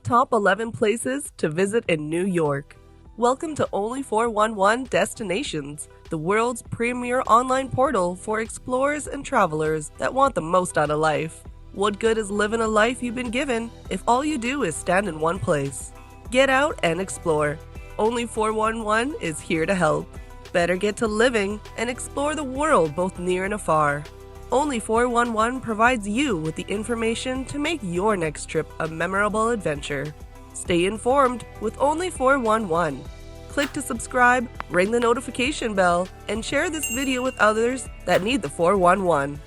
Top 11 Places to Visit in New York. Welcome to Only 411 Destinations, the world's premier online portal for explorers and travelers that want the most out of life. What good is living a life you've been given if all you do is stand in one place? Get out and explore. Only 411 is here to help. Better get to living and explore the world both near and afar. Only 411 provides you with the information to make your next trip a memorable adventure. Stay informed with Only 411. Click to subscribe, ring the notification bell, and share this video with others that need the 411.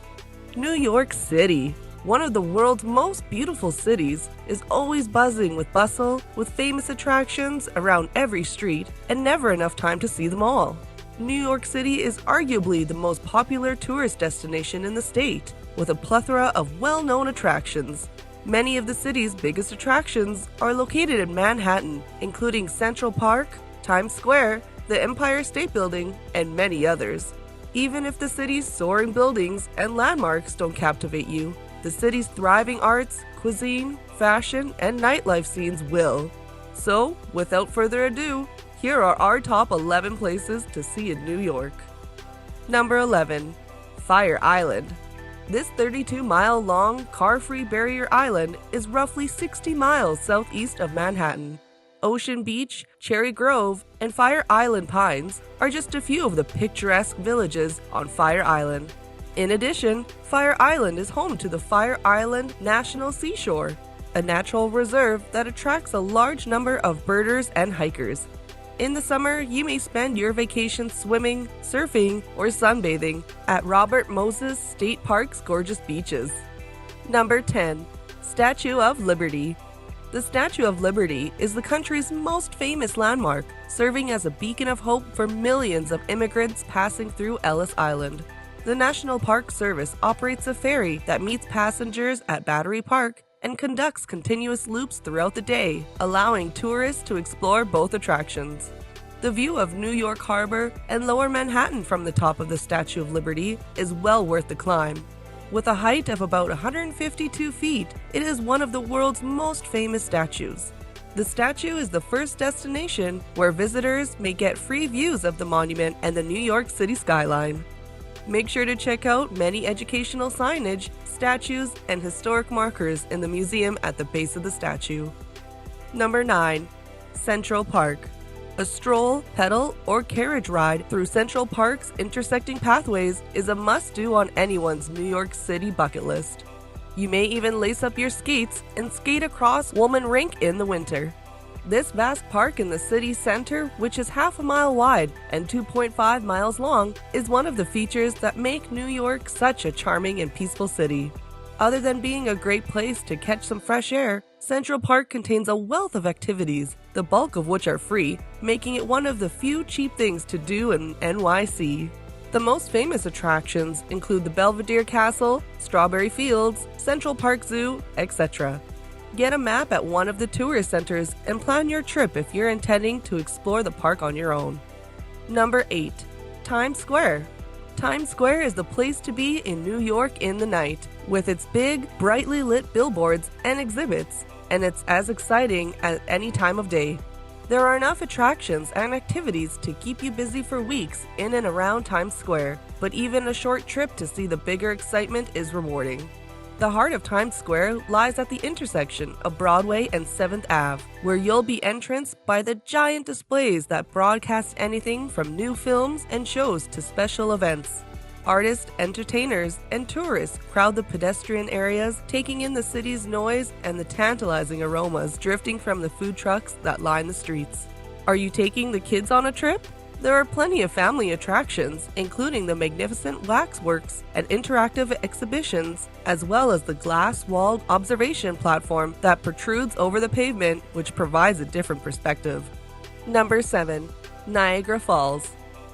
New York City, one of the world's most beautiful cities, is always buzzing with bustle, with famous attractions around every street, and never enough time to see them all. New York City is arguably the most popular tourist destination in the state, with a plethora of well-known attractions. Many of the city's biggest attractions are located in Manhattan, including Central Park, Times Square, the Empire State Building, and many others. Even if the city's soaring buildings and landmarks don't captivate you, the city's thriving arts, cuisine, fashion, and nightlife scenes will. So, without further ado, here are our top 11 places to see in New York. Number 11. Fire Island. This 32-mile-long, car-free barrier island is roughly 60 miles southeast of Manhattan. Ocean Beach, Cherry Grove, and Fire Island Pines are just a few of the picturesque villages on Fire Island. In addition, Fire Island is home to the Fire Island National Seashore, a natural reserve that attracts a large number of birders and hikers. In the summer, you may spend your vacation swimming, surfing, or sunbathing at Robert Moses State Park's gorgeous beaches. Number 10. Statue of Liberty. The Statue of Liberty is the country's most famous landmark, serving as a beacon of hope for millions of immigrants passing through Ellis Island. The National Park Service operates a ferry that meets passengers at Battery Park and conducts continuous loops throughout the day, allowing tourists to explore both attractions. The view of New York Harbor and Lower Manhattan from the top of the Statue of Liberty is well worth the climb. With a height of about 152 feet, it is one of the world's most famous statues. The statue is the first destination where visitors may get free views of the monument and the New York City skyline. Make sure to check out many educational signage, statues, and historic markers in the museum at the base of the statue. Number 9. Central Park. A stroll, pedal, or carriage ride through Central Park's intersecting pathways is a must-do on anyone's New York City bucket list. You may even lace up your skates and skate across Woolman Rink in the winter. This vast park in the city center, which is half a mile wide and 2.5 miles long, is one of the features that make New York such a charming and peaceful city. Other than being a great place to catch some fresh air, Central Park contains a wealth of activities, the bulk of which are free, making it one of the few cheap things to do in NYC. The most famous attractions include the Belvedere Castle, Strawberry Fields, Central Park Zoo, etc. Get a map at one of the tourist centers and plan your trip if you're intending to explore the park on your own. Number 8. Times Square. Times Square is the place to be in New York in the night, with its big, brightly lit billboards and exhibits, and it's as exciting at any time of day. There are enough attractions and activities to keep you busy for weeks in and around Times Square, but even a short trip to see the bigger excitement is rewarding. The heart of Times Square lies at the intersection of Broadway and 7th Ave, where you'll be entranced by the giant displays that broadcast anything from new films and shows to special events. Artists, entertainers, and tourists crowd the pedestrian areas, taking in the city's noise and the tantalizing aromas drifting from the food trucks that line the streets. Are you taking the kids on a trip? There are plenty of family attractions, including the magnificent waxworks and interactive exhibitions, as well as the glass-walled observation platform that protrudes over the pavement, which provides a different perspective. Number 7. Niagara Falls.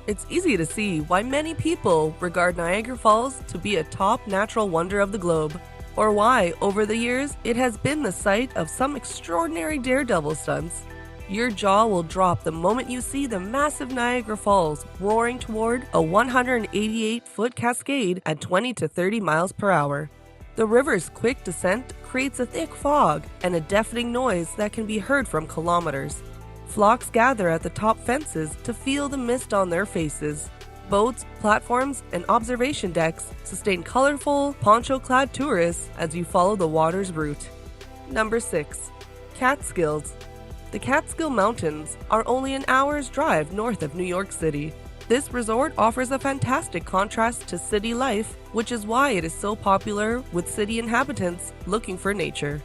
It's easy to see why many people regard Niagara Falls to be a top natural wonder of the globe, or why, over the years, it has been the site of some extraordinary daredevil stunts. Your jaw will drop the moment you see the massive Niagara Falls roaring toward a 188-foot cascade at 20 to 30 miles per hour. The river's quick descent creates a thick fog and a deafening noise that can be heard from kilometers. Flocks gather at the top fences to feel the mist on their faces. Boats, platforms, and observation decks sustain colorful, poncho-clad tourists as you follow the water's route. Number 6. Catskills. The Catskill Mountains are only an hour's drive north of New York City. This resort offers a fantastic contrast to city life, which is why it is so popular with city inhabitants looking for nature.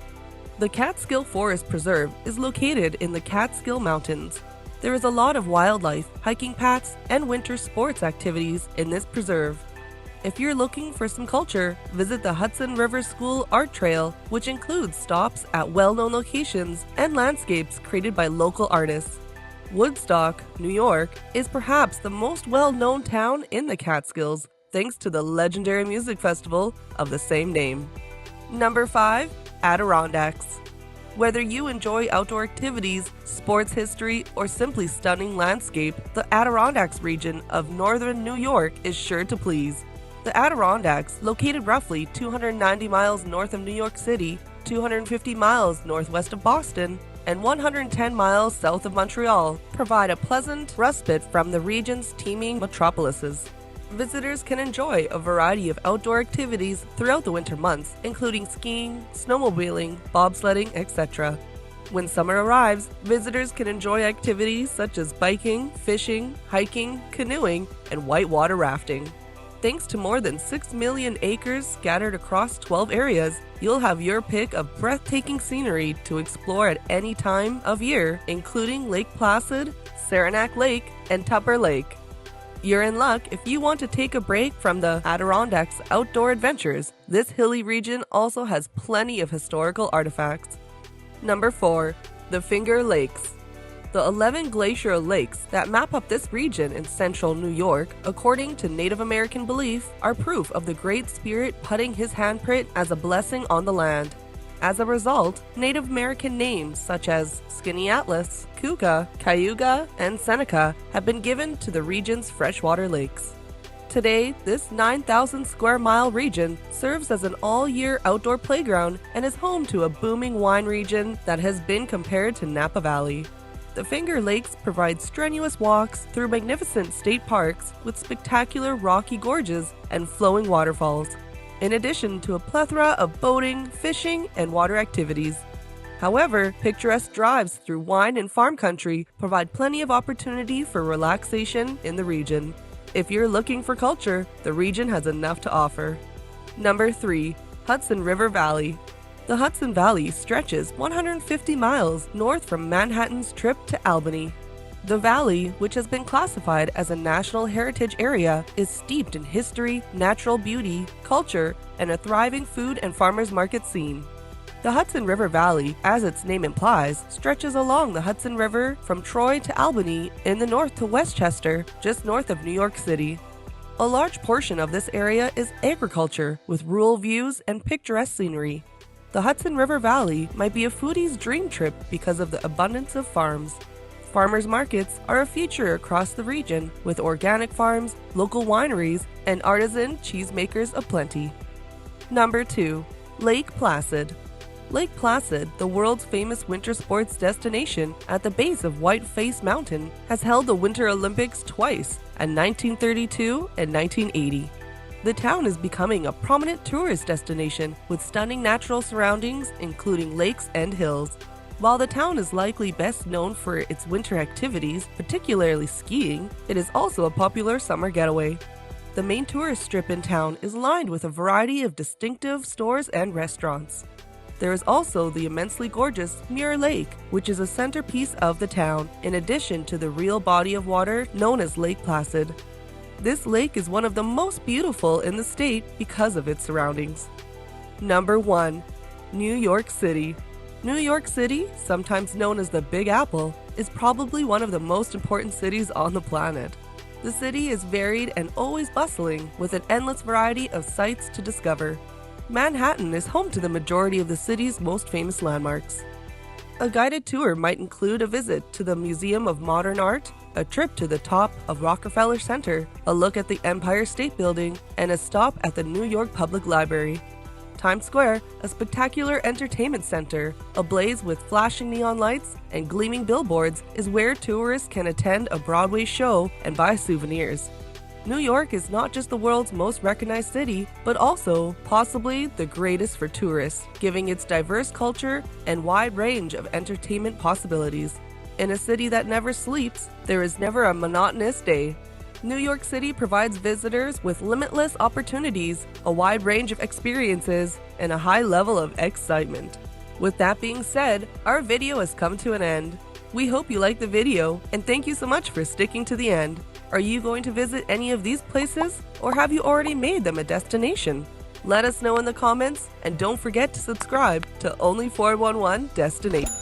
The Catskill Forest Preserve is located in the Catskill Mountains. There is a lot of wildlife, hiking paths, and winter sports activities in this preserve. If you're looking for some culture, visit the Hudson River School Art Trail, which includes stops at well-known locations and landscapes created by local artists. Woodstock, New York, is perhaps the most well-known town in the Catskills, thanks to the legendary music festival of the same name. Number 5. Adirondacks. Whether you enjoy outdoor activities, sports history, or simply stunning landscape, the Adirondacks region of northern New York is sure to please. The Adirondacks, located roughly 290 miles north of New York City, 250 miles northwest of Boston, and 110 miles south of Montreal, provide a pleasant respite from the region's teeming metropolises. Visitors can enjoy a variety of outdoor activities throughout the winter months, including skiing, snowmobiling, bobsledding, etc. When summer arrives, visitors can enjoy activities such as biking, fishing, hiking, canoeing, and whitewater rafting. Thanks to more than 6 million acres scattered across 12 areas, you'll have your pick of breathtaking scenery to explore at any time of year, including Lake Placid, Saranac Lake, and Tupper Lake. You're in luck if you want to take a break from the Adirondacks' outdoor adventures. This hilly region also has plenty of historical artifacts. Number 4. The Finger Lakes. The 11 glacial lakes that map up this region in central New York, according to Native American belief, are proof of the Great Spirit putting his handprint as a blessing on the land. As a result, Native American names such as Skaneateles, Keuka, Cayuga, and Seneca have been given to the region's freshwater lakes. Today, this 9,000 square mile region serves as an all-year outdoor playground and is home to a booming wine region that has been compared to Napa Valley. The Finger Lakes provide strenuous walks through magnificent state parks with spectacular rocky gorges and flowing waterfalls, in addition to a plethora of boating, fishing, and water activities. However, picturesque drives through wine and farm country provide plenty of opportunity for relaxation in the region. If you're looking for culture, the region has enough to offer. Number 3. Hudson River Valley. The Hudson Valley stretches 150 miles north from Manhattan's trip to Albany. The valley, which has been classified as a National Heritage Area, is steeped in history, natural beauty, culture, and a thriving food and farmers market scene. The Hudson River Valley, as its name implies, stretches along the Hudson River from Troy to Albany in the north to Westchester, just north of New York City. A large portion of this area is agriculture, with rural views and picturesque scenery. The Hudson River Valley might be a foodie's dream trip because of the abundance of farms. Farmers markets are a feature across the region, with organic farms, local wineries, and artisan cheesemakers aplenty. Number 2. Lake Placid. Lake Placid, the world's famous winter sports destination at the base of Whiteface Mountain, has held the Winter Olympics twice, in 1932 and 1980. The town is becoming a prominent tourist destination with stunning natural surroundings, including lakes and hills. While the town is likely best known for its winter activities, particularly skiing, it is also a popular summer getaway. The main tourist strip in town is lined with a variety of distinctive stores and restaurants. There is also the immensely gorgeous Muir Lake, which is a centerpiece of the town, in addition to the real body of water known as Lake Placid. This lake is one of the most beautiful in the state because of its surroundings. Number 1. New York City. New York City, sometimes known as the Big Apple, is probably one of the most important cities on the planet. The city is varied and always bustling, with an endless variety of sights to discover. Manhattan is home to the majority of the city's most famous landmarks. A guided tour might include a visit to the Museum of Modern Art, a trip to the top of Rockefeller Center, a look at the Empire State Building, and a stop at the New York Public Library. Times Square, a spectacular entertainment center, ablaze with flashing neon lights and gleaming billboards, is where tourists can attend a Broadway show and buy souvenirs. New York is not just the world's most recognized city, but also possibly the greatest for tourists, giving its diverse culture and wide range of entertainment possibilities. In a city that never sleeps, there is never a monotonous day. New York City provides visitors with limitless opportunities, a wide range of experiences, and a high level of excitement. With that being said, our video has come to an end. We hope you liked the video, and thank you so much for sticking to the end. Are you going to visit any of these places, or have you already made them a destination? Let us know in the comments, and don't forget to subscribe to Only 411 Destination.